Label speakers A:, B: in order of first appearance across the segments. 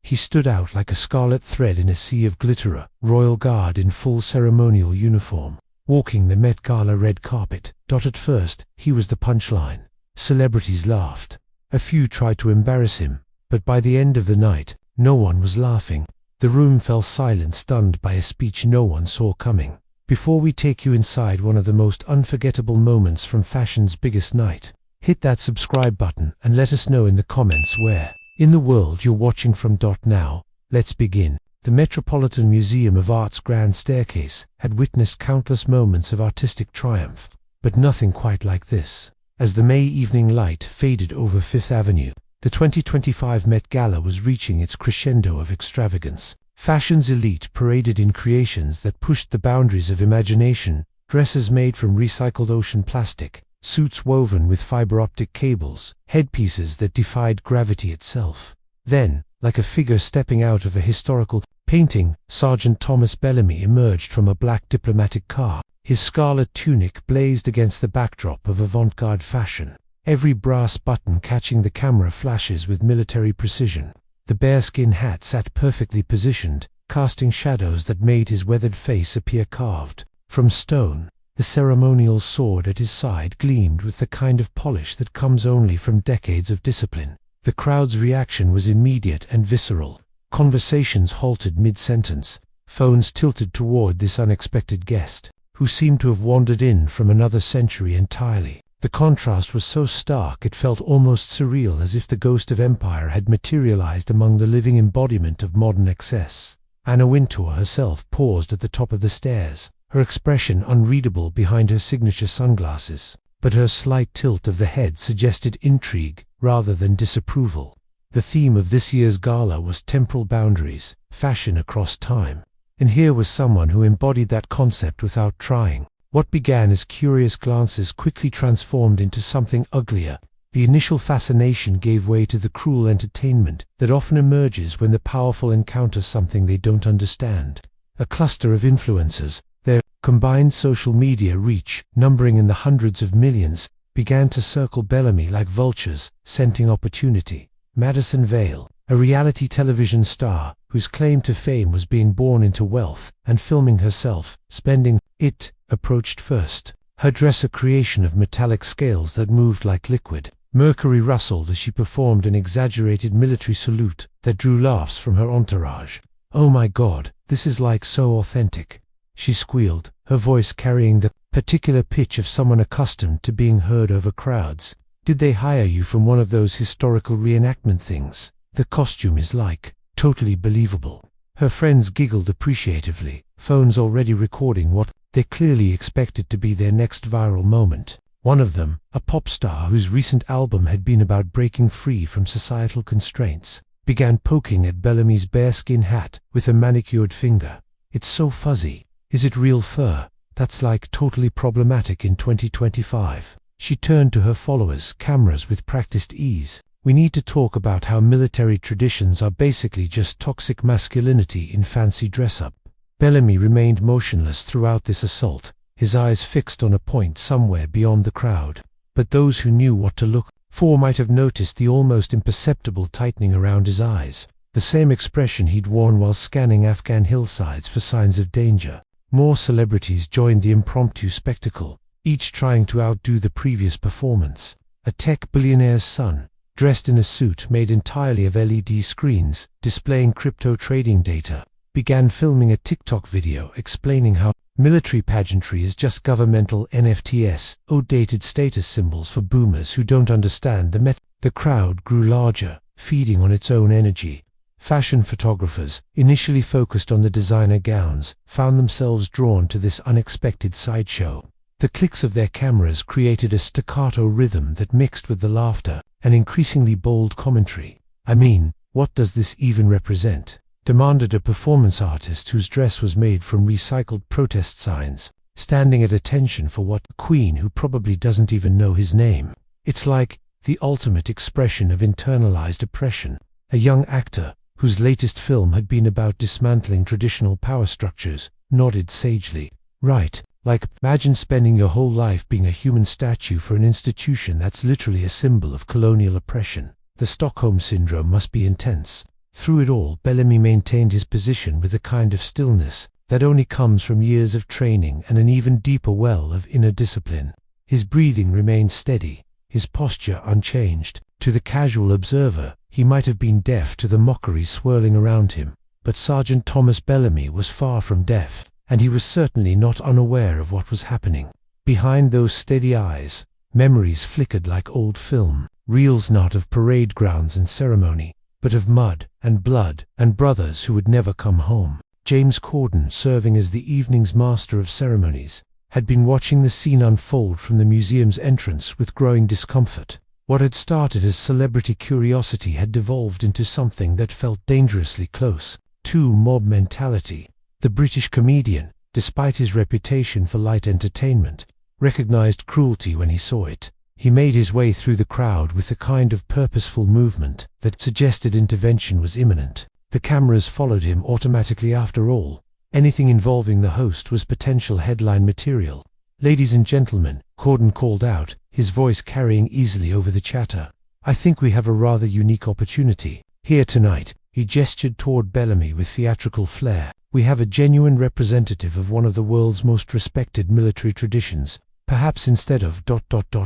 A: He stood out like a scarlet thread in a sea of glitter, a royal guard in full ceremonial uniform, walking the Met Gala red carpet. At first, he was the punchline. Celebrities laughed. A few tried to embarrass him, but by the end of the night, no one was laughing. The room fell silent, stunned by a speech no one saw coming. Before we take you inside one of the most unforgettable moments from fashion's biggest night, hit that subscribe button and let us know in the comments where in the world you're watching from. Now, let's begin. The Metropolitan Museum of Art's grand staircase had witnessed countless moments of artistic triumph, but nothing quite like this. As the May evening light faded over Fifth Avenue, the 2025 Met Gala was reaching its crescendo of extravagance. Fashion's elite paraded in creations that pushed the boundaries of imagination, dresses made from recycled ocean plastic, suits woven with fiber-optic cables, headpieces that defied gravity itself. Then, like a figure stepping out of a historical painting, Sergeant Thomas Bellamy emerged from a black diplomatic car. His scarlet tunic blazed against the backdrop of avant-garde fashion, every brass button catching the camera flashes with military precision. The bearskin hat sat perfectly positioned, casting shadows that made his weathered face appear carved from stone. The ceremonial sword at his side gleamed with the kind of polish that comes only from decades of discipline. The crowd's reaction was immediate and visceral. Conversations halted mid-sentence, phones tilted toward this unexpected guest, who seemed to have wandered in from another century entirely. The contrast was so stark it felt almost surreal, as if the ghost of empire had materialized among the living embodiment of modern excess. Anna Wintour herself paused at the top of the stairs, her expression unreadable behind her signature sunglasses, but her slight tilt of the head suggested intrigue rather than disapproval. The theme of this year's gala was temporal boundaries, fashion across time. And here was someone who embodied that concept without trying. What began as curious glances quickly transformed into something uglier. The initial fascination gave way to the cruel entertainment that often emerges when the powerful encounter something they don't understand. A cluster of influencers, their combined social media reach numbering in the hundreds of millions, began to circle Bellamy like vultures, scenting opportunity. Madison Vale, a reality television star whose claim to fame was being born into wealth and filming herself spending it, approached first. Her dress a creation of metallic scales that moved like liquid. Mercury rustled as she performed an exaggerated military salute that drew laughs from her entourage. "Oh my God, this is like so authentic," she squealed, her voice carrying the particular pitch of someone accustomed to being heard over crowds. "Did they hire you from one of those historical reenactment things? The costume is like totally believable." Her friends giggled appreciatively, phones already recording what they clearly expected to be their next viral moment. One of them, a pop star whose recent album had been about breaking free from societal constraints, began poking at Bellamy's bearskin hat with a manicured finger. "It's so fuzzy. Is it real fur? That's like totally problematic in 2025. She turned to her followers, cameras with practiced ease. "We need to talk about how military traditions are basically just toxic masculinity in fancy dress-up." Bellamy remained motionless throughout this assault, his eyes fixed on a point somewhere beyond the crowd. But those who knew what to look for might have noticed the almost imperceptible tightening around his eyes, the same expression he'd worn while scanning Afghan hillsides for signs of danger. More celebrities joined the impromptu spectacle, each trying to outdo the previous performance. A tech billionaire's son, dressed in a suit made entirely of LED screens displaying crypto trading data, began filming a TikTok video explaining how military pageantry is just governmental NFTs, outdated status symbols for boomers who don't understand the meta. The crowd grew larger, feeding on its own energy. Fashion photographers, initially focused on the designer gowns, found themselves drawn to this unexpected sideshow. The clicks of their cameras created a staccato rhythm that mixed with the laughter and increasingly bold commentary. "I mean, what does this even represent?" demanded a performance artist whose dress was made from recycled protest signs, standing at attention for what a queen who probably doesn't even know his name. "It's like the ultimate expression of internalized oppression." A young actor, whose latest film had been about dismantling traditional power structures, nodded sagely. "Right, like, imagine spending your whole life being a human statue for an institution that's literally a symbol of colonial oppression. The Stockholm Syndrome must be intense." Through it all, Bellamy maintained his position with a kind of stillness that only comes from years of training and an even deeper well of inner discipline. His breathing remained steady, his posture unchanged. To the casual observer, he might have been deaf to the mockery swirling around him, but Sergeant Thomas Bellamy was far from deaf, and he was certainly not unaware of what was happening. Behind those steady eyes, memories flickered like old film, reels not of parade grounds and ceremony, but of mud and blood and brothers who would never come home. James Corden, serving as the evening's master of ceremonies, had been watching the scene unfold from the museum's entrance with growing discomfort. What had started as celebrity curiosity had devolved into something that felt dangerously close to mob mentality. The British comedian, despite his reputation for light entertainment, recognized cruelty when he saw it. He made his way through the crowd with a kind of purposeful movement that suggested intervention was imminent. The cameras followed him automatically after all. Anything involving the host was potential headline material. "Ladies and gentlemen," Corden called out, his voice carrying easily over the chatter, "I think we have a rather unique opportunity here tonight." He gestured toward Bellamy with theatrical flair. "We have a genuine representative of one of the world's most respected military traditions. Perhaps instead of ...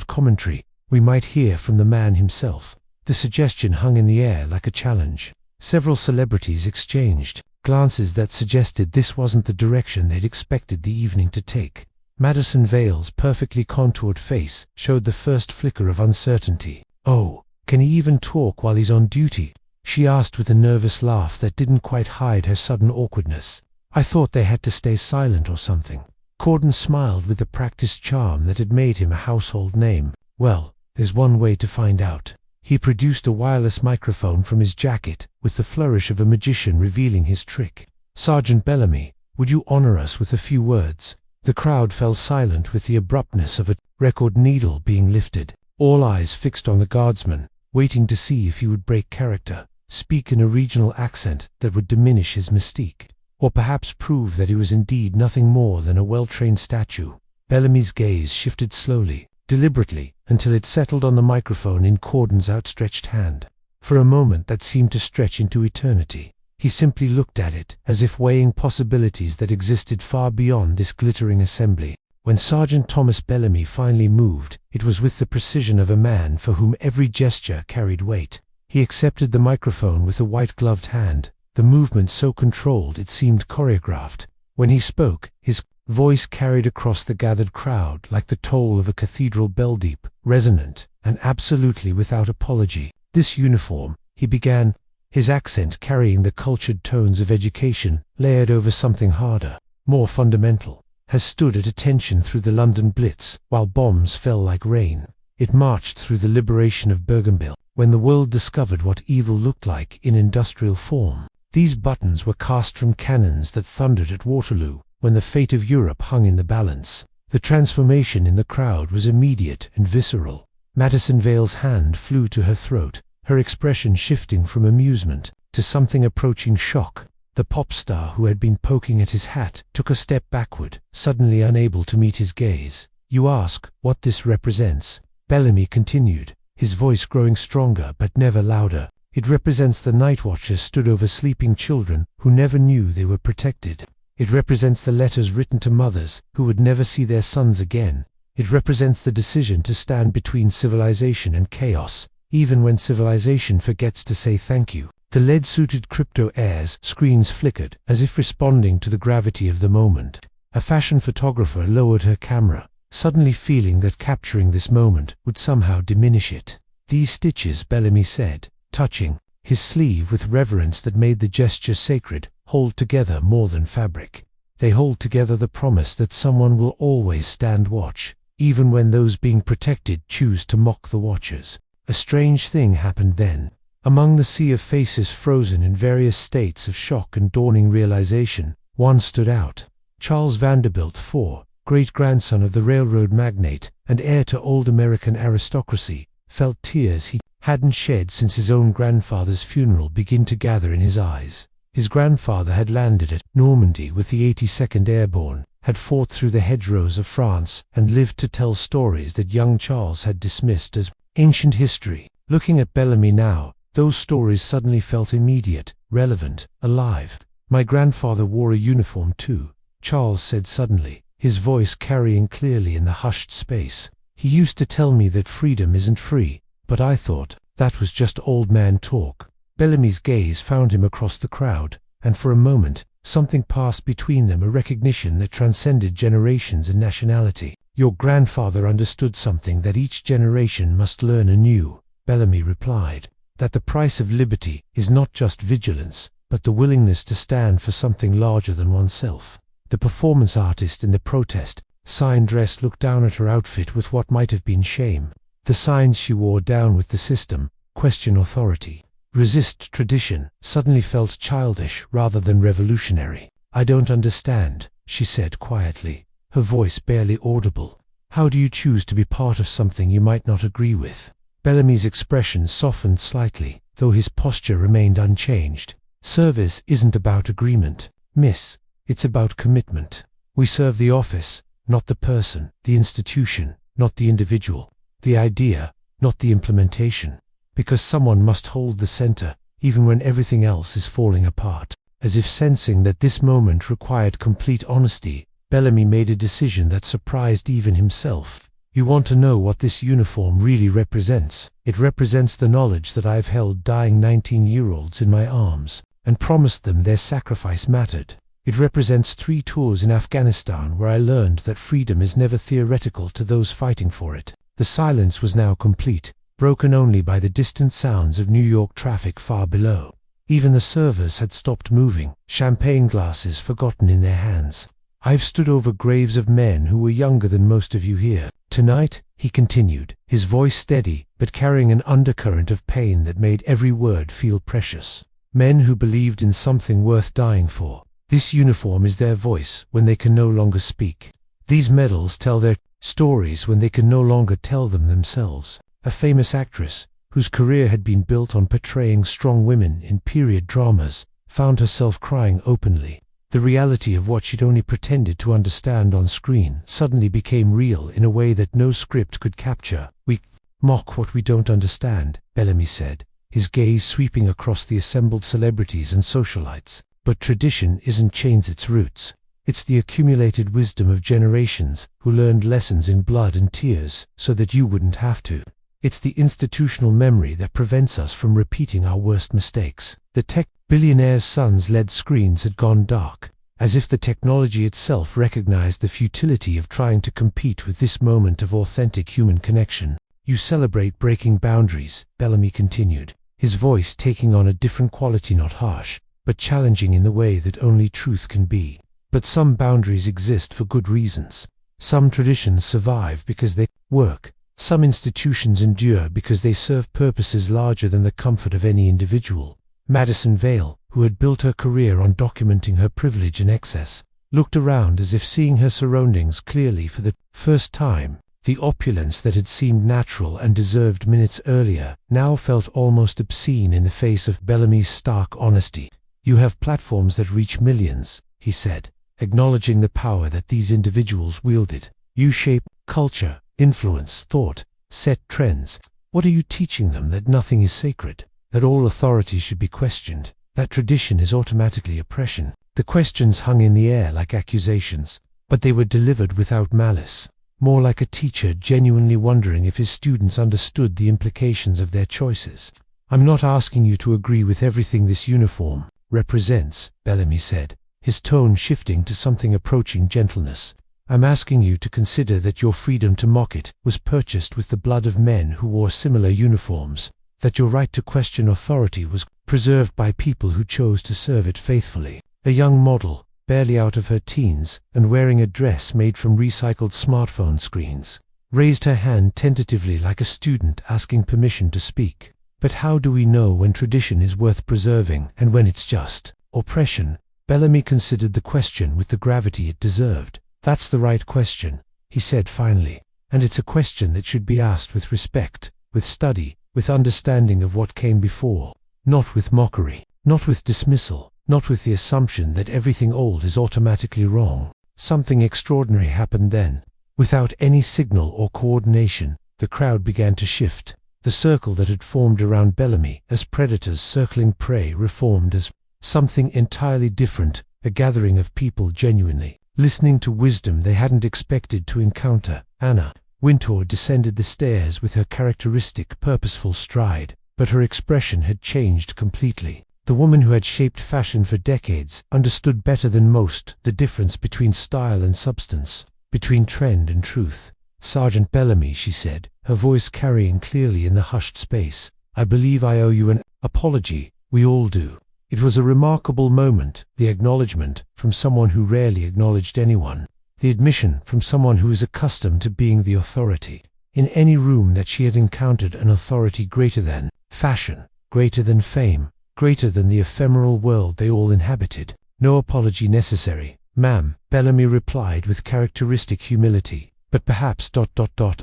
A: commentary, we might hear from the man himself." The suggestion hung in the air like a challenge. Several celebrities exchanged glances that suggested this wasn't the direction they'd expected the evening to take. Madison Vale's perfectly contoured face showed the first flicker of uncertainty. "Oh, can he even talk while he's on duty?" she asked with a nervous laugh that didn't quite hide her sudden awkwardness. "I thought they had to stay silent or something." Corden smiled with the practiced charm that had made him a household name. "Well, there's one way to find out." He produced a wireless microphone from his jacket, with the flourish of a magician revealing his trick. "Sergeant Bellamy, would you honor us with a few words?" The crowd fell silent with the abruptness of a record needle being lifted, all eyes fixed on the guardsman, waiting to see if he would break character, speak in a regional accent that would diminish his mystique, or perhaps prove that he was indeed nothing more than a well-trained statue. Bellamy's gaze shifted slowly, deliberately, until it settled on the microphone in Corden's outstretched hand. For a moment that seemed to stretch into eternity. He simply looked at it, as if weighing possibilities that existed far beyond this glittering assembly. When Sergeant Thomas Bellamy finally moved, it was with the precision of a man for whom every gesture carried weight. He accepted the microphone with a white-gloved hand, the movement so controlled it seemed choreographed. When he spoke, his voice carried across the gathered crowd like the toll of a cathedral bell, deep, resonant, and absolutely without apology. "This uniform," he began, his accent carrying the cultured tones of education layered over something harder, more fundamental, "has stood at attention through the London Blitz, while bombs fell like rain. It marched through the liberation of Bougainville, when the world discovered what evil looked like in industrial form. These buttons were cast from cannons that thundered at Waterloo, when the fate of Europe hung in the balance." The transformation in the crowd was immediate and visceral. Madison Vale's hand flew to her throat, her expression shifting from amusement to something approaching shock. The pop star who had been poking at his hat took a step backward, suddenly unable to meet his gaze. "You ask what this represents," Bellamy continued, his voice growing stronger but never louder. "It represents the night watchers stood over sleeping children who never knew they were protected. It represents the letters written to mothers who would never see their sons again. It represents the decision to stand between civilization and chaos, even when civilization forgets to say thank you." The lead-suited crypto airs screens flickered, as if responding to the gravity of the moment. A fashion photographer lowered her camera, suddenly feeling that capturing this moment would somehow diminish it. "These stitches," Bellamy said, touching his sleeve with reverence that made the gesture sacred, "hold together more than fabric. They hold together the promise that someone will always stand watch, even when those being protected choose to mock the watchers." A strange thing happened then. Among the sea of faces frozen in various states of shock and dawning realization, one stood out. Charles Vanderbilt IV, great-grandson of the railroad magnate and heir to old American aristocracy, felt tears he hadn't shed since his own grandfather's funeral begin to gather in his eyes. His grandfather had landed at Normandy with the 82nd Airborne, had fought through the hedgerows of France, and lived to tell stories that young Charles had dismissed as ancient history. Looking at Bellamy now, those stories suddenly felt immediate, relevant, alive. My grandfather wore a uniform too, Charles said suddenly, his voice carrying clearly in the hushed space. He used to tell me that freedom isn't free, but I thought that was just old man talk. Bellamy's gaze found him across the crowd, and for a moment, something passed between them, a recognition that transcended generations and nationality. Your grandfather understood something that each generation must learn anew, Bellamy replied, that the price of liberty is not just vigilance, but the willingness to stand for something larger than oneself. The performance artist in the protest sign dress looked down at her outfit with what might have been shame. The signs she wore down with the system, question authority, resist tradition, suddenly felt childish rather than revolutionary. I don't understand, she said quietly, her voice barely audible. How do you choose to be part of something you might not agree with? Bellamy's expression softened slightly, though his posture remained unchanged. Service isn't about agreement, miss. It's about commitment. We serve the office, not the person, the institution, not the individual, the idea, not the implementation. Because someone must hold the center, even when everything else is falling apart. As if sensing that this moment required complete honesty, Bellamy made a decision that surprised even himself. You want to know what this uniform really represents? It represents the knowledge that I've held dying 19-year-olds in my arms, and promised them their sacrifice mattered. It represents 3 tours in Afghanistan where I learned that freedom is never theoretical to those fighting for it. The silence was now complete, broken only by the distant sounds of New York traffic far below. Even the servers had stopped moving, champagne glasses forgotten in their hands. I've stood over graves of men who were younger than most of you here. Tonight, he continued, his voice steady, but carrying an undercurrent of pain that made every word feel precious. Men who believed in something worth dying for. This uniform is their voice when they can no longer speak. These medals tell their stories when they can no longer tell them themselves. A famous actress, whose career had been built on portraying strong women in period dramas, found herself crying openly. The reality of what she'd only pretended to understand on screen suddenly became real in a way that no script could capture. We mock what we don't understand, Bellamy said, his gaze sweeping across the assembled celebrities and socialites. But tradition isn't chains its roots. It's the accumulated wisdom of generations who learned lessons in blood and tears so that you wouldn't have to. It's the institutional memory that prevents us from repeating our worst mistakes. The tech billionaires' sons' LED screens had gone dark, as if the technology itself recognized the futility of trying to compete with this moment of authentic human connection. You celebrate breaking boundaries, Bellamy continued, his voice taking on a different quality, not harsh, but challenging in the way that only truth can be. But some boundaries exist for good reasons. Some traditions survive because they work. Some institutions endure because they serve purposes larger than the comfort of any individual. Madison Vale, who had built her career on documenting her privilege and excess, looked around as if seeing her surroundings clearly for the first time. The opulence that had seemed natural and deserved minutes earlier now felt almost obscene in the face of Bellamy's stark honesty. You have platforms that reach millions, he said, acknowledging the power that these individuals wielded. You shape culture, influence thought, set trends. What are you teaching them? That nothing is sacred, that all authority should be questioned, that tradition is automatically oppression. The questions hung in the air like accusations, but they were delivered without malice, more like a teacher genuinely wondering if his students understood the implications of their choices. I'm not asking you to agree with everything this uniform represents, Bellamy said, his tone shifting to something approaching gentleness. I'm asking you to consider that your freedom to mock it was purchased with the blood of men who wore similar uniforms, that your right to question authority was preserved by people who chose to serve it faithfully. A young model, barely out of her teens, and wearing a dress made from recycled smartphone screens, raised her hand tentatively like a student asking permission to speak. But how do we know when tradition is worth preserving and when it's just oppression? Bellamy considered the question with the gravity it deserved. That's the right question, he said finally, and it's a question that should be asked with respect, with study, with understanding of what came before, not with mockery, not with dismissal, not with the assumption that everything old is automatically wrong. Something extraordinary happened then. Without any signal or coordination, the crowd began to shift. The circle that had formed around Bellamy as predators circling prey reformed as something entirely different, a gathering of people genuinely listening to wisdom they hadn't expected to encounter. Anna Wintour descended the stairs with her characteristic purposeful stride, but her expression had changed completely. The woman who had shaped fashion for decades understood better than most the difference between style and substance, between trend and truth. "Sergeant Bellamy," she said, her voice carrying clearly in the hushed space, "I believe I owe you an apology. We all do." It was a remarkable moment, the acknowledgement from someone who rarely acknowledged anyone, the admission from someone who was accustomed to being the authority. In any room that she had encountered an authority greater than fashion, greater than fame, greater than the ephemeral world they all inhabited. "No apology necessary, ma'am," Bellamy replied with characteristic humility, "but perhaps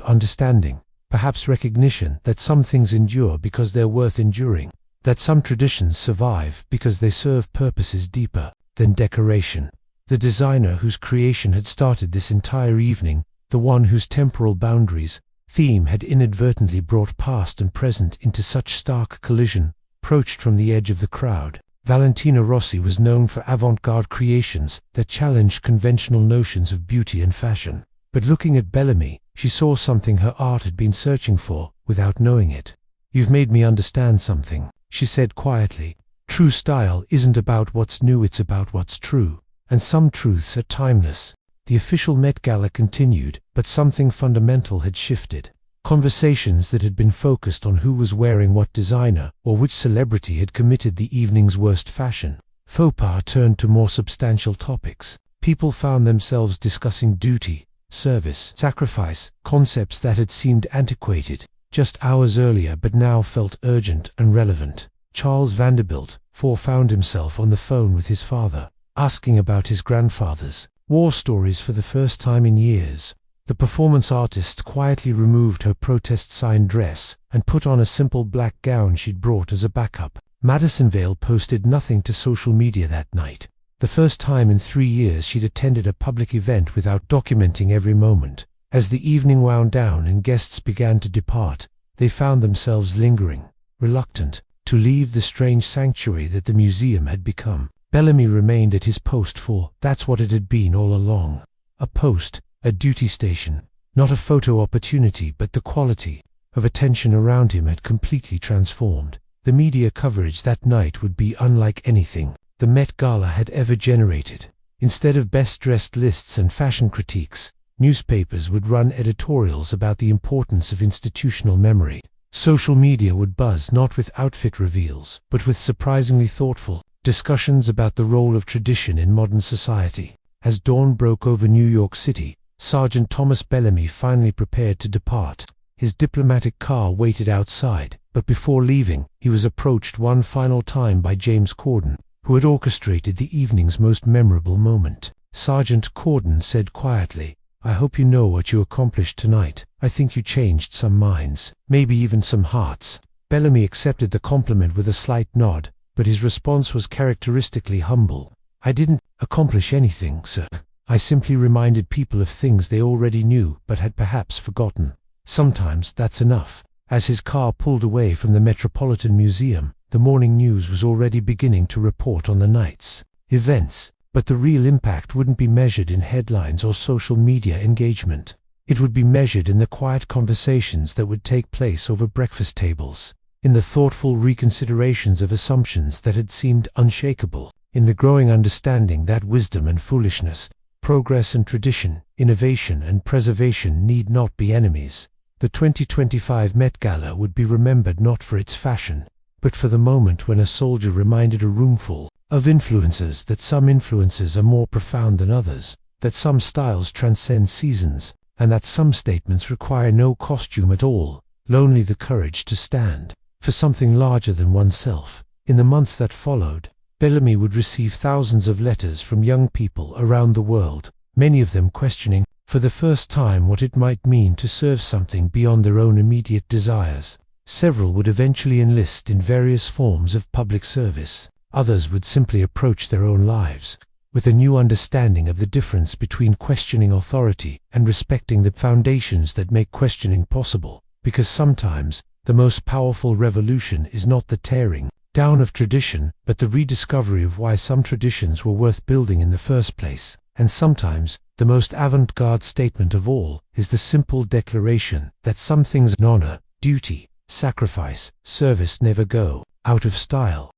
A: understanding, perhaps recognition that some things endure because they're worth enduring, that some traditions survive because they serve purposes deeper than decoration." The designer whose creation had started this entire evening, the one whose temporal boundaries, theme had inadvertently brought past and present into such stark collision, approached from the edge of the crowd. Valentino Rossi was known for avant-garde creations that challenged conventional notions of beauty and fashion. But looking at Bellamy, she saw something her art had been searching for, without knowing it. "You've made me understand something," she said quietly. "True style isn't about what's new, it's about what's true. And some truths are timeless." The official Met Gala continued, but something fundamental had shifted. Conversations that had been focused on who was wearing what designer, or which celebrity had committed the evening's worst fashion, faux pas turned to more substantial topics. People found themselves discussing duty, service, sacrifice, concepts that had seemed antiquated just hours earlier but now felt urgent and relevant. Charles Vanderbilt found himself on the phone with his father, asking about his grandfather's war stories for the first time in years. The performance artist quietly removed her protest sign dress and put on a simple black gown she'd brought as a backup. Madison Vale posted nothing to social media that night. The first time in 3 years she'd attended a public event without documenting every moment. As the evening wound down and guests began to depart, they found themselves lingering, reluctant to leave the strange sanctuary that the museum had become. Bellamy remained at his post, for that's what it had been all along. A post, a duty station, not a photo opportunity, but the quality of attention around him had completely transformed. The media coverage that night would be unlike anything the Met Gala had ever generated. Instead of best-dressed lists and fashion critiques, newspapers would run editorials about the importance of institutional memory. Social media would buzz not with outfit reveals, but with surprisingly thoughtful discussions about the role of tradition in modern society. As dawn broke over New York City, Sergeant Thomas Bellamy finally prepared to depart. His diplomatic car waited outside, but before leaving, he was approached one final time by James Corden, who had orchestrated the evening's most memorable moment. Sergeant Corden said quietly, "I hope you know what you accomplished tonight. I think you changed some minds, maybe even some hearts." Bellamy accepted the compliment with a slight nod, but his response was characteristically humble. "I didn't accomplish anything, sir. I simply reminded people of things they already knew but had perhaps forgotten. Sometimes that's enough." As his car pulled away from the Metropolitan Museum, the morning news was already beginning to report on the night's events. But the real impact wouldn't be measured in headlines or social media engagement. It would be measured in the quiet conversations that would take place over breakfast tables, in the thoughtful reconsiderations of assumptions that had seemed unshakable, in the growing understanding that wisdom and foolishness, progress and tradition, innovation and preservation need not be enemies. The 2025 Met Gala would be remembered not for its fashion, but for the moment when a soldier reminded a roomful of influencers that some influences are more profound than others, that some styles transcend seasons, and that some statements require no costume at all, only the courage to stand for something larger than oneself. In the months that followed, Bellamy would receive thousands of letters from young people around the world, many of them questioning for the first time what it might mean to serve something beyond their own immediate desires. Several would eventually enlist in various forms of public service. Others would simply approach their own lives with a new understanding of the difference between questioning authority and respecting the foundations that make questioning possible. Because sometimes the most powerful revolution is not the tearing down of tradition, but the rediscovery of why some traditions were worth building in the first place. And sometimes, the most avant-garde statement of all is the simple declaration that some things in honor, duty, sacrifice, service never go out of style.